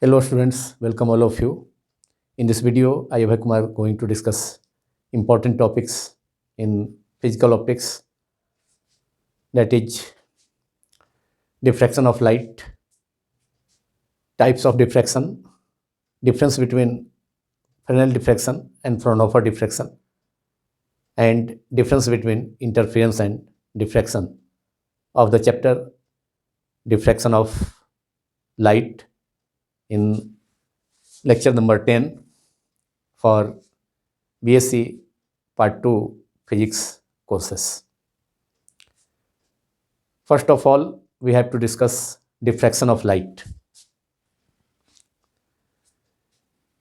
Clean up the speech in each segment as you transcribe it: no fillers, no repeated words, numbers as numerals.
Hello students, welcome all of you. In this video, I Abhay Kumar going to discuss important topics in physical optics, that is diffraction of light, types of diffraction, difference between Fresnel diffraction and Fraunhofer diffraction, and difference between interference and diffraction of the chapter diffraction of light in lecture number 10 for BSc Part 2 Physics courses. First of all, we have to discuss diffraction of light.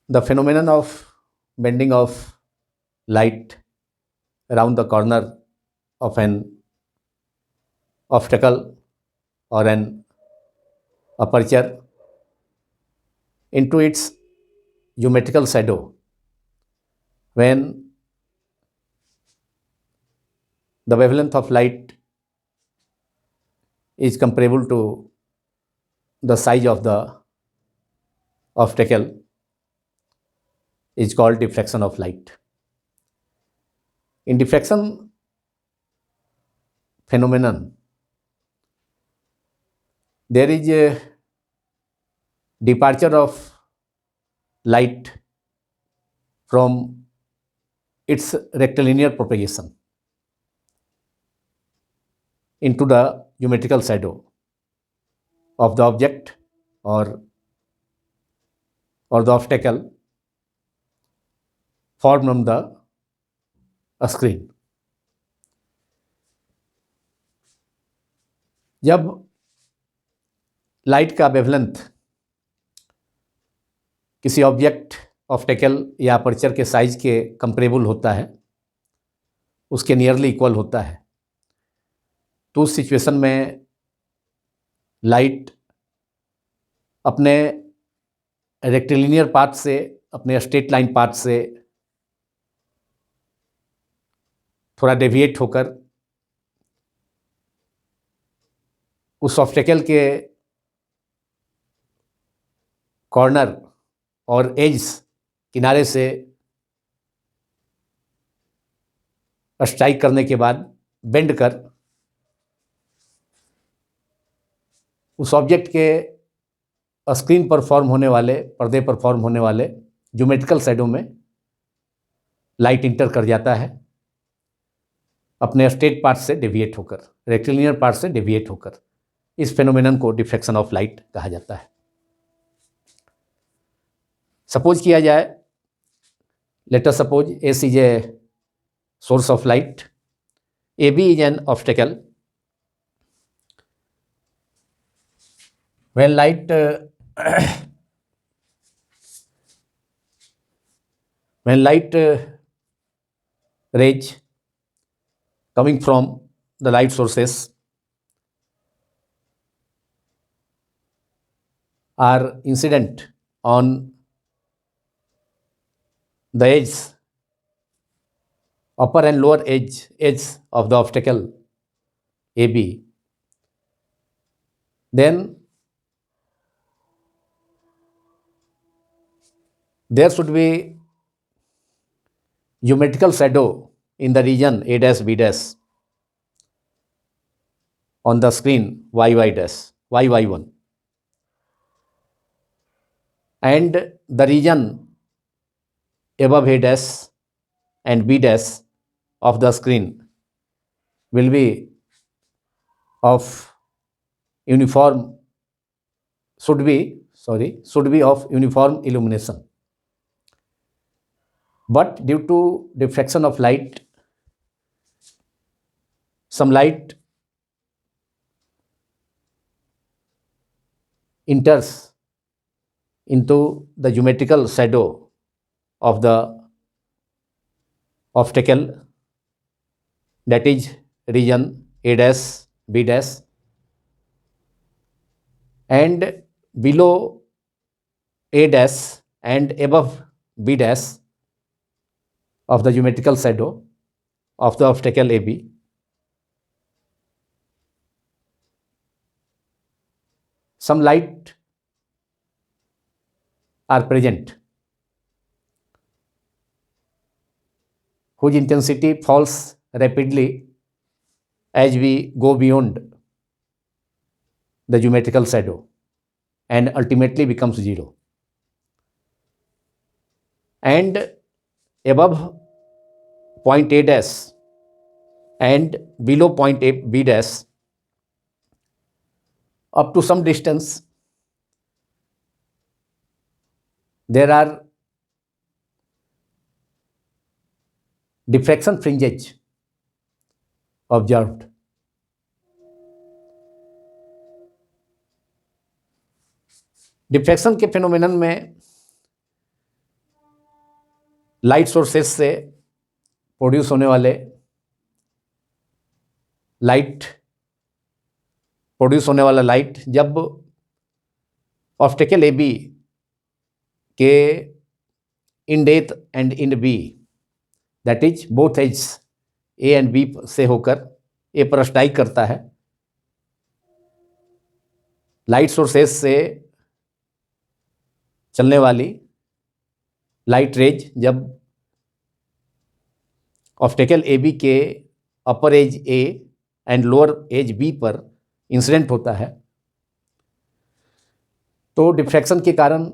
The phenomenon of bending of light around the corner of an obstacle or an aperture into its geometrical shadow when the wavelength of light is comparable to the size of the obstacle is called diffraction of light. In diffraction phenomenon, there is a departure of light from its rectilinear propagation into the geometrical shadow of the object or the obstacle formed on the screen. जब light का wavelength किसी object obstacle या aperture के size के comparable होता है, उसके nearly equal होता है, तो उस सिचुएशन में लाइट अपने रेक्टिलिनियर पाथ से, अपने स्ट्रेट लाइन पाथ से थोड़ा डेविएट होकर उस ऑब्स्टेकल के कॉर्नर और एज किनारे से स्ट्राइक करने के बाद बेंड कर उस ऑब्जेक्ट के स्क्रीन पर फॉर्म होने वाले, पर्दे पर फॉर्म होने वाले ज्योमेट्रिकल शैडो में लाइट इंटर कर जाता है अपने स्ट्रेट पार्ट से डेविएट होकर, रेक्टिलिनियर पार्ट से डेविएट होकर। इस फेनोमेनन को डिफ्रेक्शन ऑफ लाइट कहा जाता है। सपोज किया जाए, let us suppose S is a source of light, A B is an obstacle. when light when light rays coming from the light sources are incident on the edge, upper and lower edge of the obstacle AB, then there should be geometrical shadow in the region A dash B dash on the screen YY dash YY1, and the region above A dash and B dash of the screen will be of uniform should be of uniform illumination. But due to diffraction of light, some light enters into the geometrical shadow of the obstacle, that is region A dash B dash, and below A dash and above B dash of the geometrical shadow of the obstacle AB, some light are present, whose intensity falls rapidly as we go beyond the geometrical shadow and ultimately becomes zero. And above point A dash and below point A B dash, up to some distance, there are diffraction fringes observed. Diffraction के phenomenon में light sources से produce होने वाले light जब optical A B के in death and in B, that is both edge A and B से होकर ए पर स्ट्राइक करता है, लाइट सोर्सेस से चलने वाली लाइट रेज जब ऑप्टिकल ए बी के upper edge A and lower edge B पर इंसिडेंट होता है, तो डिफ्रैक्शन के कारण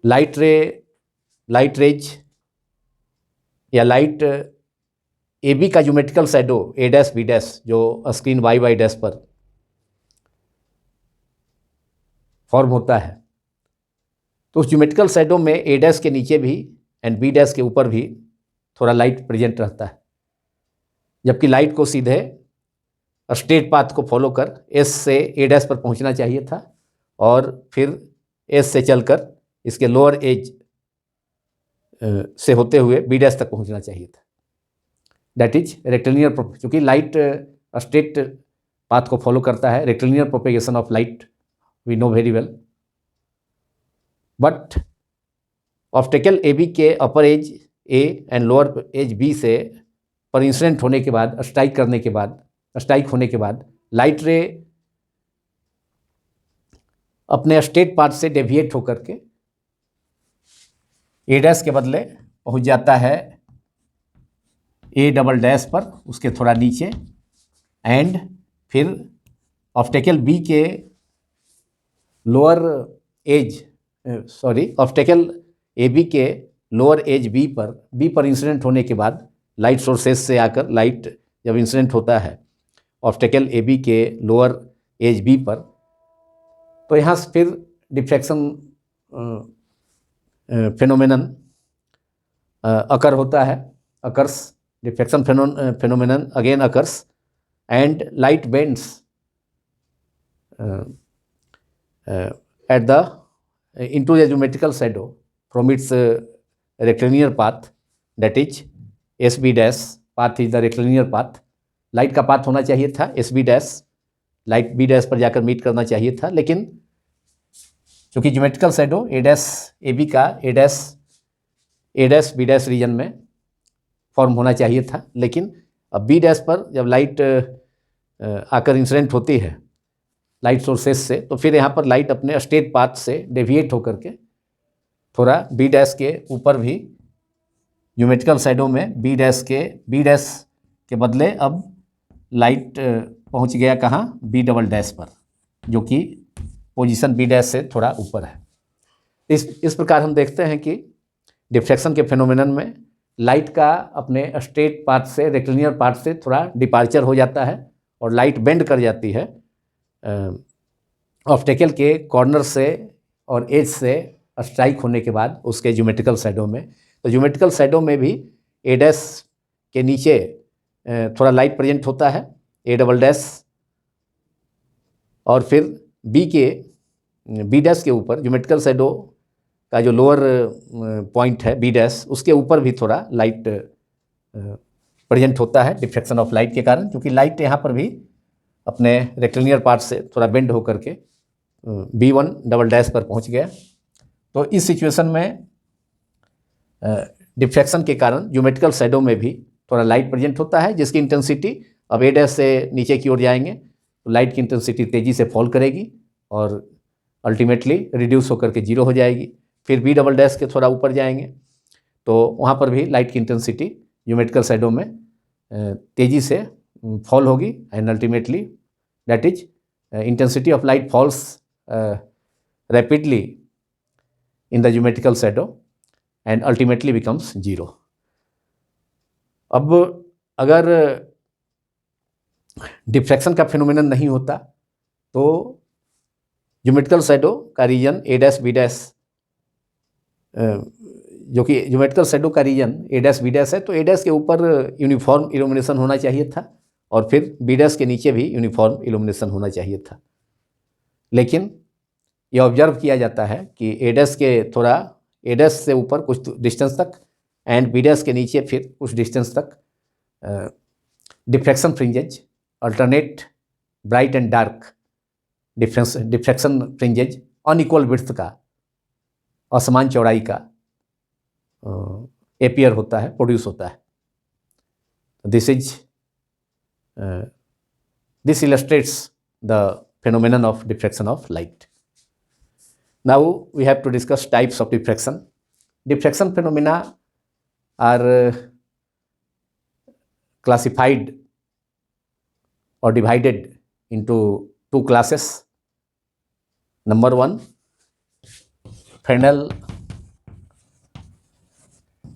लाइट रेज या लाइट ए बी का geometrical shadow A dash B dash जो स्क्रीन वाई वाई डैश पर फॉर्म होता है, तो उस ज्योमेट्रिकल शैडो में ए डैश के नीचे भी एंड बी डैश के ऊपर भी थोड़ा लाइट प्रेजेंट रहता है, जबकि लाइट को सीधे स्ट्रेट पाथ को फॉलो कर एस से ए डैश पर पहुंचना चाहिए था और फिर एस से चलकर इसके लोअर एज से होते हुए बी डैश तक पहुंचना चाहिए था। दैट इज रेक्टिलिनियर, क्योंकि लाइट स्ट्रेट पाथ को फॉलो करता है, rectilinear propagation of light we know very well, but optical A B के upper edge A and lower edge B से पर इंसिडेंट होने के बाद, स्ट्राइक होने के बाद लाइट रे अपने स्ट्रेट पाथ से डेविएट होकर के ए डैश के बदले पहुंच जाता है ए डबल डैश पर, उसके थोड़ा नीचे, एंड फिर ऑप्टिकल बी के ऑप्टिकल ए बी के लोअर एज बी पर इंसिडेंट होने के बाद लाइट सोर्सेस से आकर लाइट जब इंसिडेंट होता है ऑप्टिकल ए बी के लोअर एज बी पर, तो यहाँ से फिर डिफ्रैक्शन फिनोमेनन अकर होता है, diffraction phenomenon again occurs and light bends into the geometrical shadow from its rectilinear path, that is SB dash path is the rectilinear path. Light का path होना चाहिए था SB dash, light B dash पर जाकर meet करना चाहिए था, लेकिन चूँकि geometrical shadow A dash A B का A dash B dash region में फॉर्म होना चाहिए था, लेकिन अब B डैश पर जब लाइट आकर इंसिडेंट होती है लाइट सोर्सेस से, तो फिर यहाँ पर लाइट अपने स्ट्रेट पाथ से डेविएट होकर के थोड़ा बी डैश के ऊपर भी ज्योमेट्रिकल शैडो में बी डैश के बदले अब लाइट पहुँच गया कहाँ, बी डबल डैश पर, जो कि पोजीशन बी डैश से थोड़ा ऊपर है। इस प्रकार हम देखते हैं कि डिफ्रैक्शन के फिनोमेनन में लाइट का अपने स्ट्रेट पाथ से, रेक्टिलिनियर पाथ से थोड़ा डिपार्चर हो जाता है और लाइट बेंड कर जाती है ऑप्टिकल के कॉर्नर से और एज से स्ट्राइक होने के बाद उसके ज्योमेट्रिकल शैडो में। तो ज्योमेट्रिकल शैडो में भी ए डैश के नीचे थोड़ा लाइट प्रेजेंट होता है, ए डबल डैश, और फिर बी डैश के ऊपर ज्योमेट्रिकल शैडो का जो लोअर पॉइंट है बी डैश, उसके ऊपर भी थोड़ा लाइट प्रेजेंट होता है डिफ्रैक्शन ऑफ लाइट के कारण, क्योंकि लाइट यहाँ पर भी अपने रेक्टिलिनियर पार्ट से थोड़ा बेंड होकर के B1 डबल डैश पर पहुंच गया। तो इस सिचुएशन में डिफ्रैक्शन के कारण ज्योमेट्रिकल शैडो में भी थोड़ा लाइट प्रेजेंट होता है, जिसकी इंटेंसिटी अब ए डैश से नीचे की ओर जाएंगे तो लाइट की इंटेंसिटी तेज़ी से फॉल करेगी और अल्टीमेटली रिड्यूस होकर के जीरो हो जाएगी। फिर बी डबल डैश के थोड़ा ऊपर जाएंगे तो वहाँ पर भी लाइट की इंटेंसिटी ज्योमेट्रिकल शैडो में तेज़ी से फॉल होगी and ultimately that is intensity of light falls rapidly in the geometrical shadow and ultimately becomes zero. अब अगर डिफ्रैक्शन का फिनोमेनन नहीं होता तो ज्योमेट्रिकल शैडो का रीजन ए डैश बी डैश, जो कि ज्योमेट्रिकल शैडो का रीजन ए डैश बी डैश है, तो ए डैश के ऊपर यूनिफॉर्म इल्यूमिनेशन होना चाहिए था और फिर बी डैश के नीचे भी यूनिफॉर्म इल्यूमिनेशन होना चाहिए था। लेकिन यह ऑब्जर्व किया जाता है कि ए डैश के थोड़ा ए डैश से ऊपर कुछ डिस्टेंस तक एंड बी डैश के नीचे फिर कुछ डिस्टेंस तक diffraction fringes, alternate bright and dark diffraction fringes unequal width का, असमान चौड़ाई का एपियर होता है, प्रोड्यूस होता है। This illustrates the phenomenon of diffraction of light. Now we have to discuss types of diffraction. Diffraction phenomena are classified or divided into two classes. Number one, Fresnel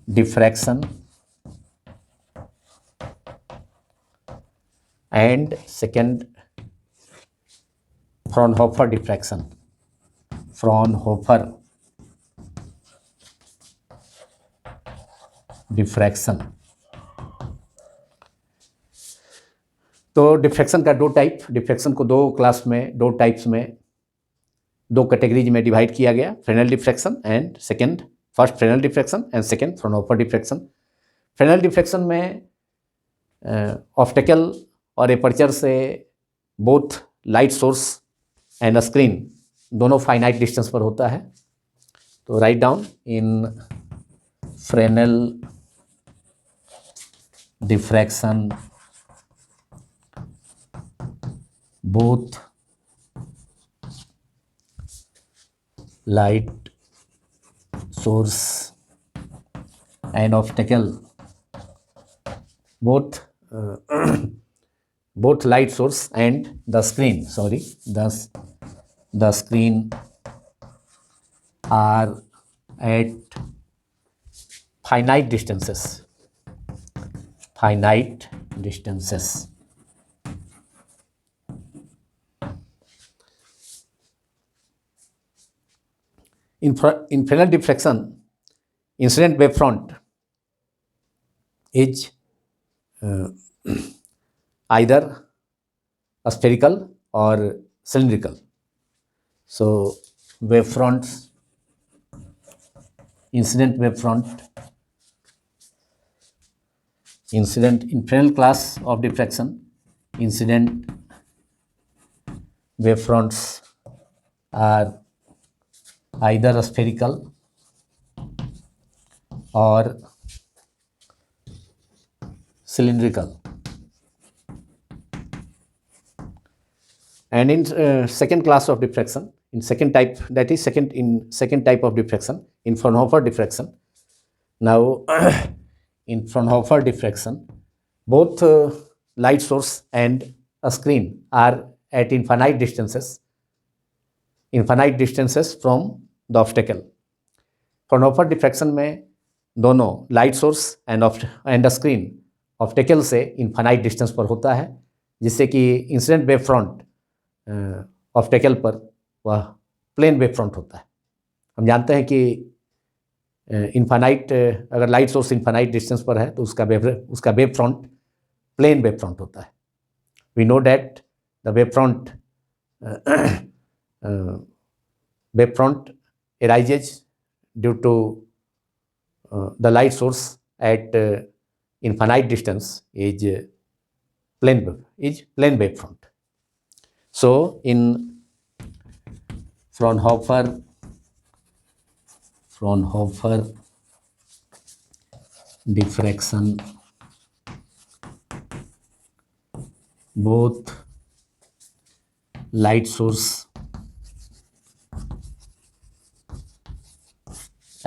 diffraction, and second, Fraunhofer diffraction. Fraunhofer diffraction. तो diffraction का दो type, diffraction को दो class में, दो types में, दो categories में डिवाइड किया गया, Fresnel diffraction and second, first Fresnel diffraction and second Fraunhofer diffraction. Fresnel diffraction में ऑप्टिकल और एपर्चर से both light source and screen दोनों फाइनाइट डिस्टेंस पर होता है। तो write down in Fresnel diffraction both light source and optical both both light source and the screen, the screen are at finite distances, In Fresnel diffraction, incident wave front is either spherical or cylindrical. So wave fronts, incident wave front, incident in Fresnel class of diffraction, incident wave fronts are either spherical or cylindrical. And in second class of diffraction, in second type, that is second type of diffraction, in Fraunhofer diffraction. Now in Fraunhofer diffraction, both light source and a screen are at infinite distances from the obstacle. Fraunhofer diffraction में दोनों light source and screen obstacle से infinite distance पर होता है, जिससे कि incident wave front obstacle पर वह प्लेन वेव फ्रंट होता है। हम जानते हैं कि इनफाइनाइट, अगर लाइट सोर्स इनफाइनाइट डिस्टेंस पर है तो उसका wave front plane wave front होता है। We know that the wave front arises due to the light source at infinite distance is plane wave front. So in Fraunhofer diffraction, both light source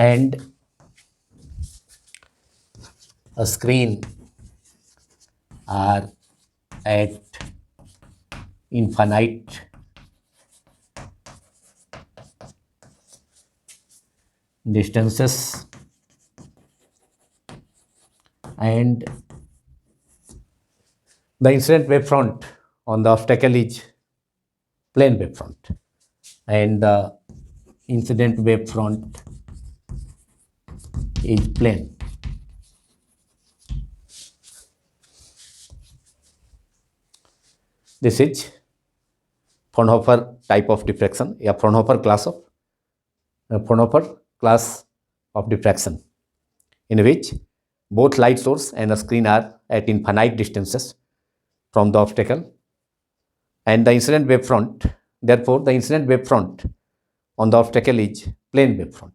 and a screen are at infinite distances, and the incident wavefront on the obstacle is plane wavefront, and the incident wavefront is plane. This is Fraunhofer type of diffraction, या Fraunhofer class of diffraction, in which both light source and a screen are at infinite distances from the obstacle, and the incident wavefront, therefore the incident wavefront on the obstacle is plane wavefront.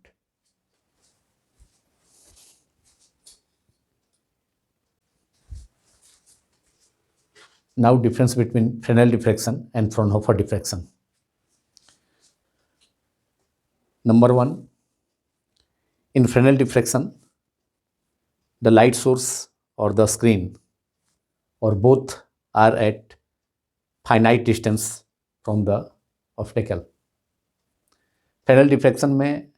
Now difference between Fresnel diffraction and Fraunhofer diffraction. Number one, in Fresnel diffraction, the light source or the screen or both are at finite distance from the obstacle. Fresnel diffraction में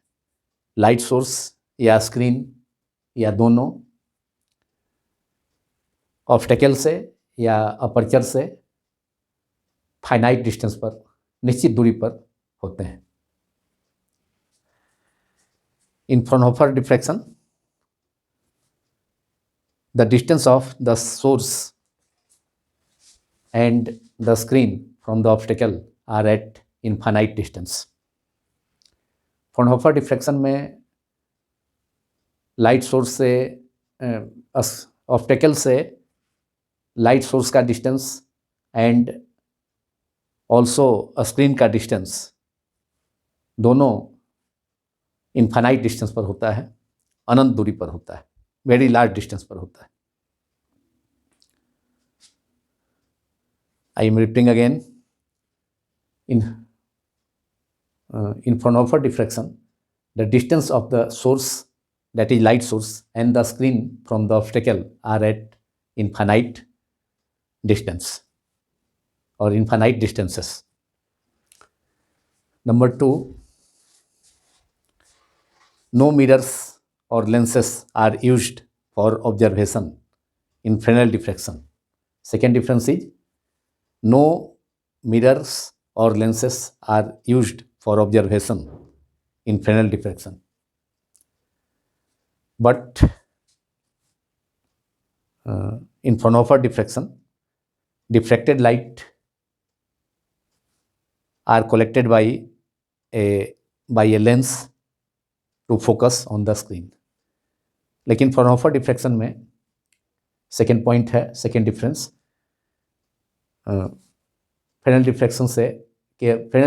light source या screen या दोनों obstacle से या aperture से finite distance पर, निश्चित दूरी पर होते हैं. In Fraunhofer diffraction, the distance of the source and the screen from the obstacle are at infinite distance. Fraunhofer diffraction में लाइट सोर्स से ऑब्स्टेकल से लाइट सोर्स का डिस्टेंस एंड ऑल्सो स्क्रीन का डिस्टेंस दोनों इनफाइनाइट डिस्टेंस पर होता है, अनंत दूरी पर होता है, वेरी लार्ज डिस्टेंस पर होता है. I am repeating again. In Fraunhofer diffraction, the distance of the source, that is light source, and the screen from the obstacle are at infinite distance or infinite distances. Number two, no mirrors or lenses are used for observation in Fresnel diffraction. Second difference is no mirrors or lenses are used for observation in Fresnel diffraction. But in Fraunhofer diffraction, diffracted light are collected by a lens to focus on the screen. लेकिन Fraunhofer diffraction में second point है, second difference Fresnel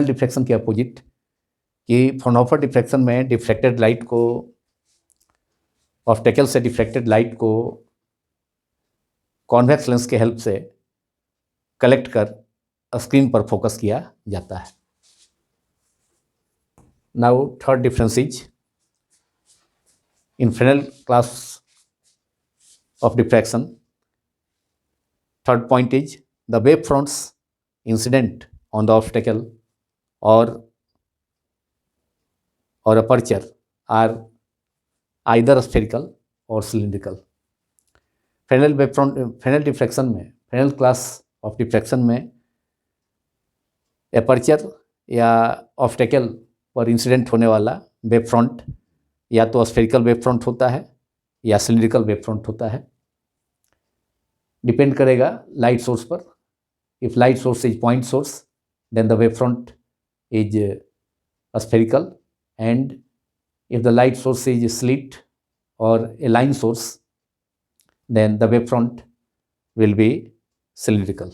diffraction के opposite कि Fraunhofer diffraction में diffracted light को, obstacle से diffracted light को convex lens के हेल्प से कलेक्ट कर स्क्रीन पर फोकस किया जाता है. Now third difference is in Fresnel class of diffraction. Third point is the wave fronts incident on the obstacle or aperture are either spherical or cylindrical. Fresnel diffraction में, Fresnel class of diffraction में aperture या obstacle पर incident होने वाला wave front या तो spherical wave front होता है या सिलिंड्रिकल वेव फ्रंट होता है. डिपेंड करेगा लाइट सोर्स पर. If light source is point source then the wave front is spherical, and if the light source is slit और a line source then the wave front will be cylindrical.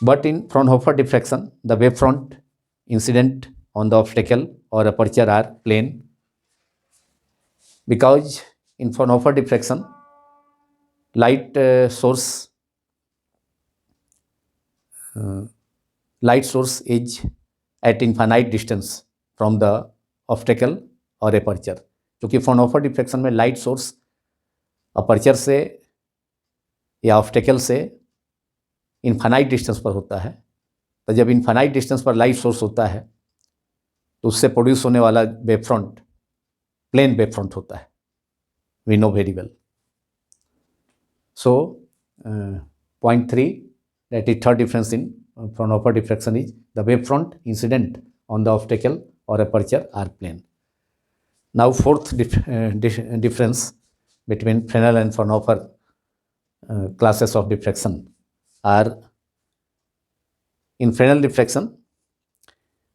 But in Fraunhofer diffraction, the wave front incident on the obstacle or aperture are plane, because in Fraunhofer diffraction, light source is at infinite distance from the obstacle और aperture. क्योंकि Fraunhofer diffraction में light source aperture से या obstacle से infinite distance पर होता है। तो जब इन्फानाइट डिस्टेंस पर लाइट सोर्स होता है तो उससे प्रोड्यूस होने वाला wave front plane wave front होता है, we know very well. So point 3, that is third difference in Fraunhofer diffraction, is the wave front incident on the obstacle or aperture are plane. Now fourth difference between Fresnel and Fraunhofer classes of diffraction are, in Fresnel diffraction,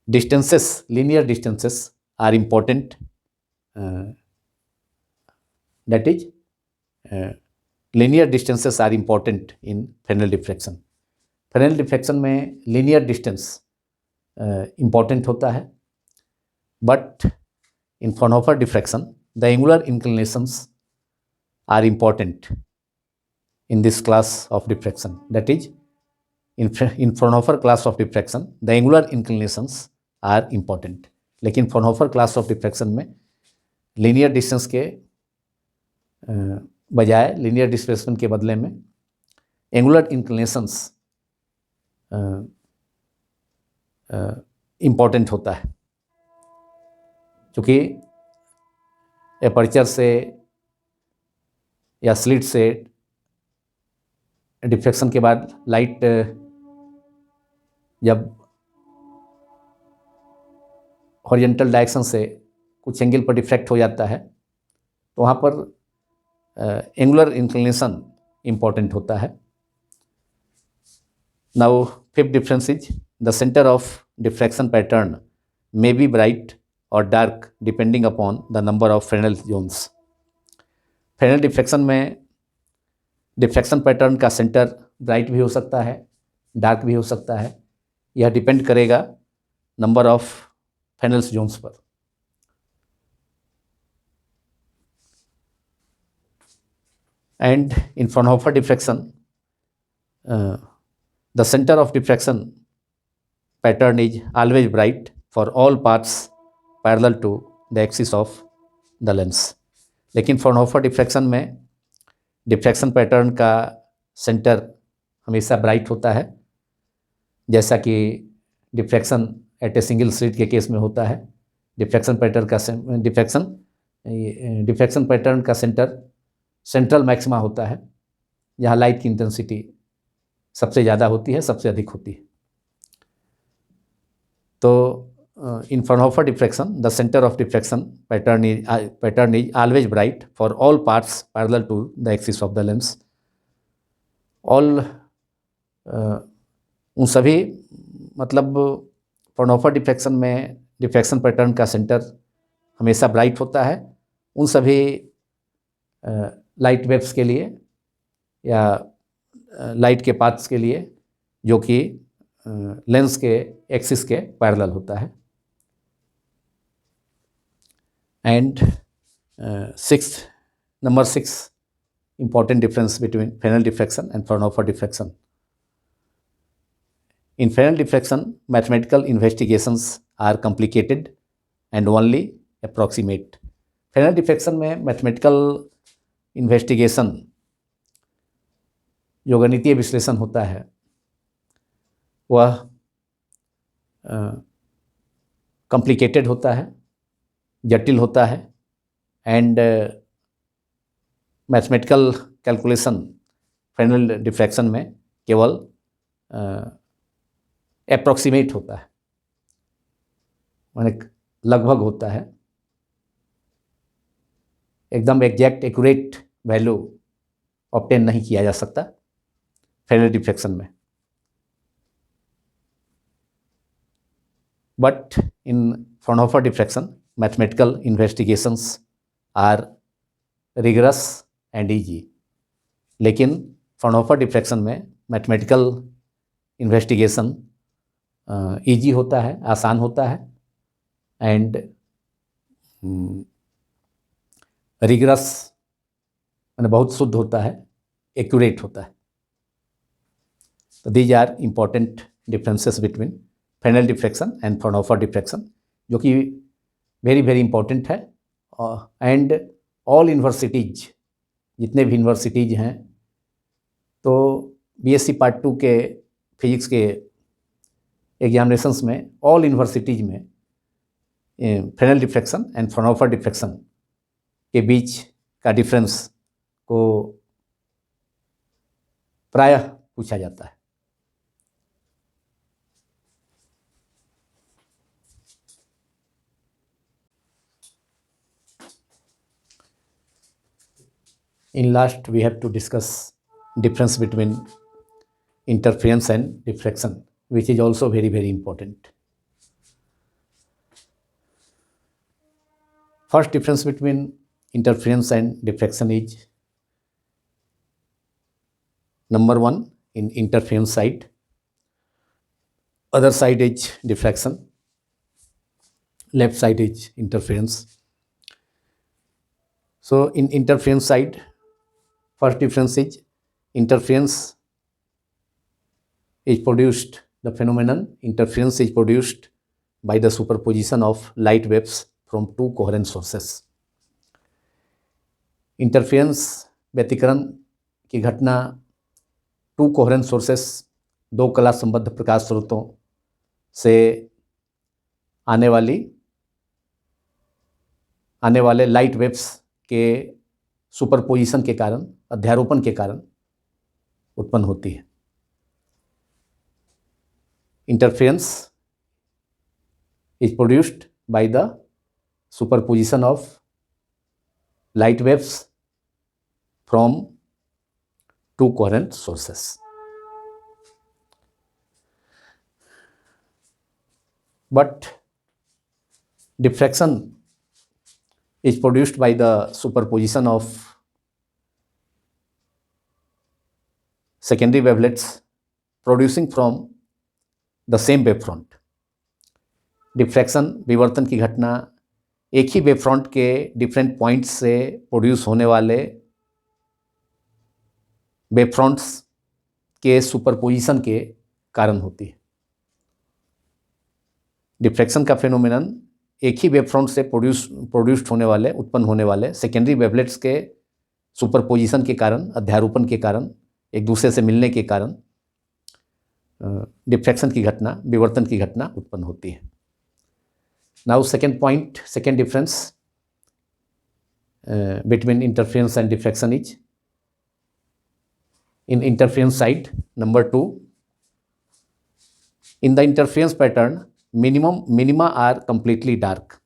distances, linear distances are important, that is linear distances are important in Fresnel diffraction. Fresnel diffraction में linear distance important होता है, but in Fraunhofer diffraction the angular inclinations are important in this class of diffraction. That is, in Fraunhofer class of diffraction the angular inclinations are important, लेकिन Fraunhofer class of diffraction में linear distance के बजाय, linear displacement के बदले में angular inclinations important होता है। क्योंकि एपर्चर से या स्लिट से डिफ्रैक्शन के बाद लाइट जब हॉरिजॉन्टल डायरेक्शन से कुछ एंगल पर डिफ्रैक्ट हो जाता है तो वहाँ पर एंगुलर इंक्लिनेशन इम्पॉर्टेंट होता है। Now fifth difference is the center of diffraction pattern may be bright or dark depending upon the number of Fresnel zones. Fresnel diffraction में डिफ्रैक्शन पैटर्न का सेंटर ब्राइट भी हो सकता है, डार्क भी हो सकता है। यह डिपेंड करेगा नंबर ऑफ Fresnel जोन्स पर। And in Fraunhofer diffraction the center of diffraction pattern is always bright for all paths parallel to the axis of the lens. लेकिन फ्राउनहोफर डिफ्रैक्शन में डिफ्रैक्शन पैटर्न का centre हमेशा bright होता है, जैसा कि diffraction at a single slit के case में होता है। डिफ्रैक्शन पैटर्न का सेंटर सेंट्रल मैक्सिमा होता है, जहाँ लाइट की इंटेंसिटी सबसे ज़्यादा होती है, सबसे अधिक होती है। तो in Fraunhofer diffraction the centre of diffraction pattern is always bright for all parts parallel to the axis of the lens. All उन सभी, मतलब फ्राउनहोफर डिफ्रैक्शन में डिफ्रैक्शन पैटर्न का सेंटर हमेशा ब्राइट होता है उन सभी लाइट वेव्स के लिए या लाइट के पाथ्स के लिए जो कि लेंस के एक्सिस के पैरेलल होता है। And number 6 important difference between Fresnel diffraction and Fraunhofer diffraction. In Fresnel diffraction, mathematical investigations are complicated and only approximate. Fresnel diffraction में mathematical investigation, जो गणितीय विश्लेषण होता है, वह कॉम्प्लिकेटेड होता है, जटिल होता है। And mathematical calculation Fresnel diffraction में केवल अप्रॉक्सीमेट होता है, माने लगभग होता है। एकदम एग्जैक्ट एक्यूरेट वैल्यू ऑब्टेन नहीं किया जा सकता फ्रेस्नेल डिफ्रैक्शन में। But in Fraunhofer diffraction mathematical investigations are rigorous and easy. लेकिन फ्राउनहोफर डिफ्रैक्शन में मैथमेटिकल इन्वेस्टिगेशन ईजी होता है, आसान होता है, एंड रिगरस माने बहुत शुद्ध होता है, एक्यूरेट होता है। तो these are important differences between Fresnel diffraction and Fraunhofer diffraction, जो कि वेरी वेरी इंपॉर्टेंट है। एंड ऑल यूनिवर्सिटीज, जितने भी यूनिवर्सिटीज हैं, तो बीएससी पार्ट 2 के फिजिक्स के एग्जामिनेशंस में ऑल यूनिवर्सिटीज में Fresnel diffraction and Fraunhofer diffraction के बीच का डिफरेंस को प्रायः पूछा जाता है। In last, we have to discuss difference between interference and diffraction, which is also very very important. First difference between interference and diffraction is, number one, in interference side, other side is diffraction, left side is interference. So in interference side, first difference is interference is produced, the phenomenon interference is produced by the superposition of light waves from two coherent sources. Interference व्यतिकरण की घटना to coherent sources, दो कला संबद्ध प्रकाश स्रोतों से आने वाले लाइट वेव्स के सुपरपोजिशन के कारण, अध्यारोपण के कारण उत्पन्न होती है। Interference is produced by the superposition of light waves from two coherent sources. But diffraction is produced by the superposition of secondary wavelets producing from the same wavefront. Diffraction, विवर्तन की घटना एक ही वेव फ्रंट के different points से produce होने वाले wave fronts के superposition के कारण होती है। डिफ्रैक्शन का फेनोमेनन एक ही वेव फ्रंट से प्रोड्यूस्ड होने वाले, उत्पन्न होने वाले सेकेंडरी वेवलेट्स के सुपरपोजिशन के कारण, अध्यारोपण के कारण, एक दूसरे से मिलने के कारण डिफ्रैक्शन की घटना, विवर्तन की घटना उत्पन्न होती है। Now second point, second difference between interference and diffraction is, in interference side, number 2, in the interference pattern minima are completely dark.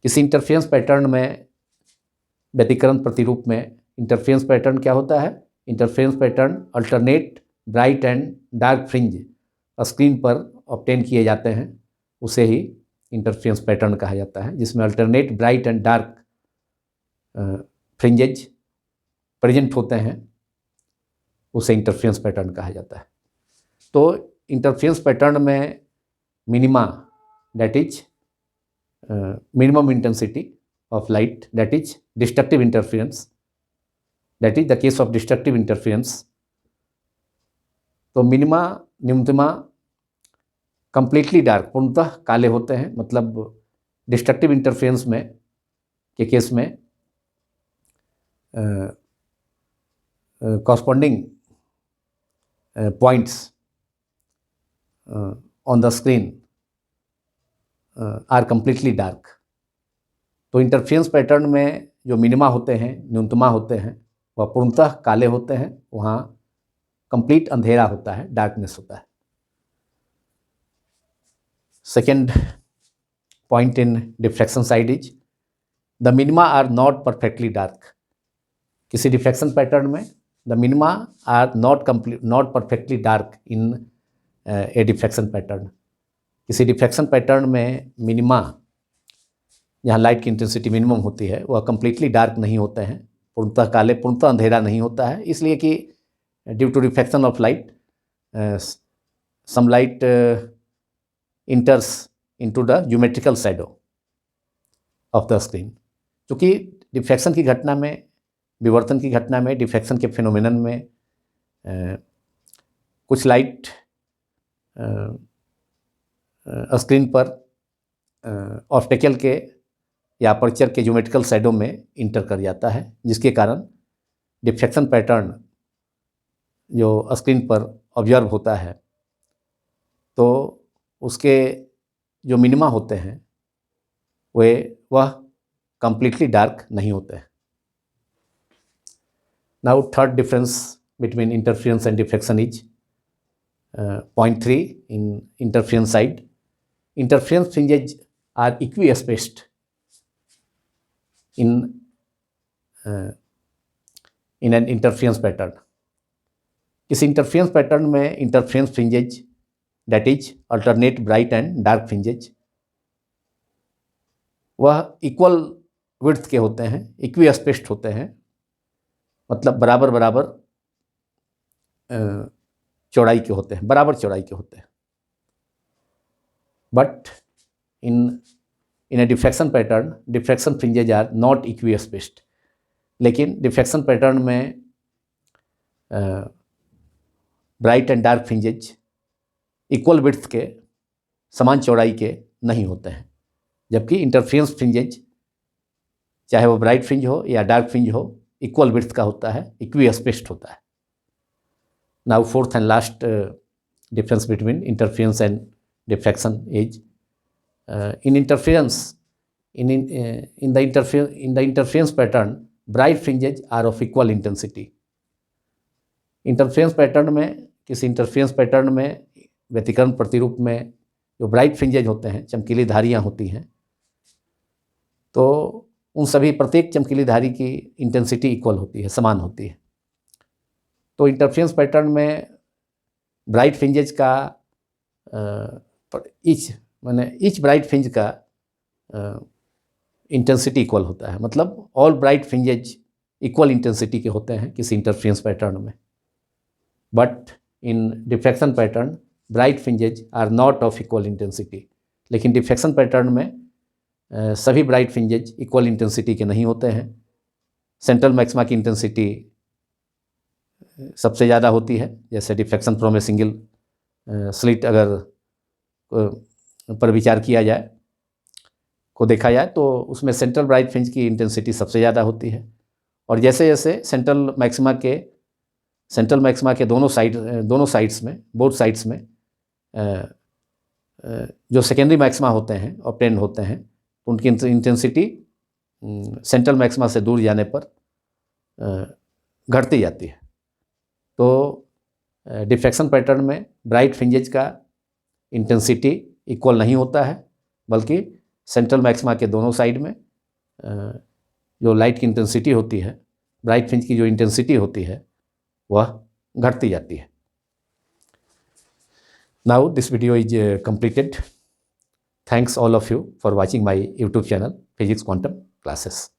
किसी इंटरफेरेंस पैटर्न में, व्यतिकरण प्रतिरूप में, इंटरफेरेंस पैटर्न क्या होता है? Interference pattern alternate bright and dark fringe screen पर obtain किए जाते हैं, उसे ही इंटरफेरेंस पैटर्न कहा जाता है, जिसमें alternate bright and dark fringes present होते हैं, उसे इंटरफेरेंस पैटर्न कहा जाता है। तो इंटरफेरेंस पैटर्न में minima, that is minimum intensity of light, that is destructive interference, that is the case of destructive interference. तो मिनिमा, न्यूनतमा कंप्लीटली डार्क, पूर्णतः काले होते हैं। मतलब डिस्ट्रक्टिव इंटरफेरेंस में के केस में corresponding points on the screen are completely dark. तो इंटरफेरेंस पैटर्न में जो मिनिमा होते हैं, न्यूनतमा होते हैं, वह पूर्णतः काले होते हैं, वहाँ कंप्लीट अंधेरा होता है, डार्कनेस होता है। Second point in diffraction side is, the minima are not perfectly dark. किसी diffraction pattern में the minima are not perfectly dark in a diffraction pattern. किसी diffraction pattern में minima, जहाँ लाइट की इंटेंसिटी मिनिमम होती है, वह completely dark नहीं होते हैं, पूर्णतः काले, पूर्णतः अंधेरा नहीं होता है, इसलिए कि due to refraction of light, some light enters into the geometrical shadow of the screen. क्योंकि डिफ्रैक्शन की घटना में, विवर्तन की घटना में, डिफ्रैक्शन के फिनोमेनन में कुछ लाइट स्क्रीन पर ऑप्टिकल के या अपर्चर के ज्योमेट्रिकल शैडो में इंटर कर जाता है, जिसके कारण डिफ्रैक्शन पैटर्न जो स्क्रीन पर ऑब्जर्व होता है तो उसके जो मिनिमा होते हैं वह कंप्लीटली डार्क नहीं होते हैं। Now third difference between interference and diffraction is point 3 in interference side. Interference fringes are equispaced in an interference pattern. इस इंटरफेरेंस पैटर्न में interference fringes that is alternate bright and dark fringes वह equal width के होते हैं, इक्विस्पेस्ड होते हैं, मतलब बराबर बराबर चौड़ाई के होते हैं, बराबर चौड़ाई के होते हैं। But in a diffraction pattern diffraction fringes are not equispaced. लेकिन डिफ्रैक्शन पैटर्न में bright and dark fringes equal width के, समान चौड़ाई के नहीं होते हैं, जबकि इंटरफेरेंस फ्रिंजेज चाहे वो ब्राइट फ्रिंज हो या डार्क फ्रिंज हो इक्वल विड्थ का होता है, इक्विस्पेस्ड होता है। Now fourth and last difference between interference and diffraction is in interference in the interference pattern bright fringes are of equal intensity. Interference pattern में, किसी इंटरफेरेंस पैटर्न में व्यतिकरण प्रतिरूप में जो ब्राइट फ्रिंजेज होते हैं, चमकीली धारियाँ होती हैं, तो उन सभी प्रत्येक चमकीली धारी की इंटेंसिटी इक्वल होती है, समान होती है। तो इंटरफेरेंस पैटर्न में ब्राइट फ्रिंजेज का ईच ब्राइट फ्रिंज का इंटेंसिटी इक्वल होता है, मतलब all bright fringes equal intensity के होते हैं किसी इंटरफेरेंस पैटर्न में। But in diffraction pattern bright fringes are not of equal intensity. लेकिन डिफ्रैक्शन पैटर्न में सभी ब्राइट फ्रिंजेज इक्वल इंटेंसिटी के नहीं होते हैं। सेंट्रल मैक्सिमा की इंटेंसिटी सबसे ज़्यादा होती है, जैसे diffraction from A single slit अगर पर विचार किया जाए, को देखा जाए, तो उसमें सेंट्रल ब्राइट फ्रिंज की इंटेंसिटी सबसे ज़्यादा होती है। और जैसे जैसे सेंट्रल मैक्सिमा के दोनों साइड्स में, बोथ साइड्स में जो सेकेंडरी मैक्सिमा होते हैं, ऑब्टेन होते हैं, तो उनकी इंटेंसिटी सेंट्रल मैक्सिमा से दूर जाने पर घटती जाती है। तो डिफ्रैक्शन पैटर्न में ब्राइट फ्रिंजेज का इंटेंसिटी इक्वल नहीं होता है, बल्कि सेंट्रल मैक्सिमा के दोनों साइड में जो लाइट की इंटेंसिटी होती है, ब्राइट फ्रिंज की जो इंटेंसिटी होती है, वह घटती जाती है। Now this video is completed. Thanks all of you for watching my YouTube channel physics quantum classes.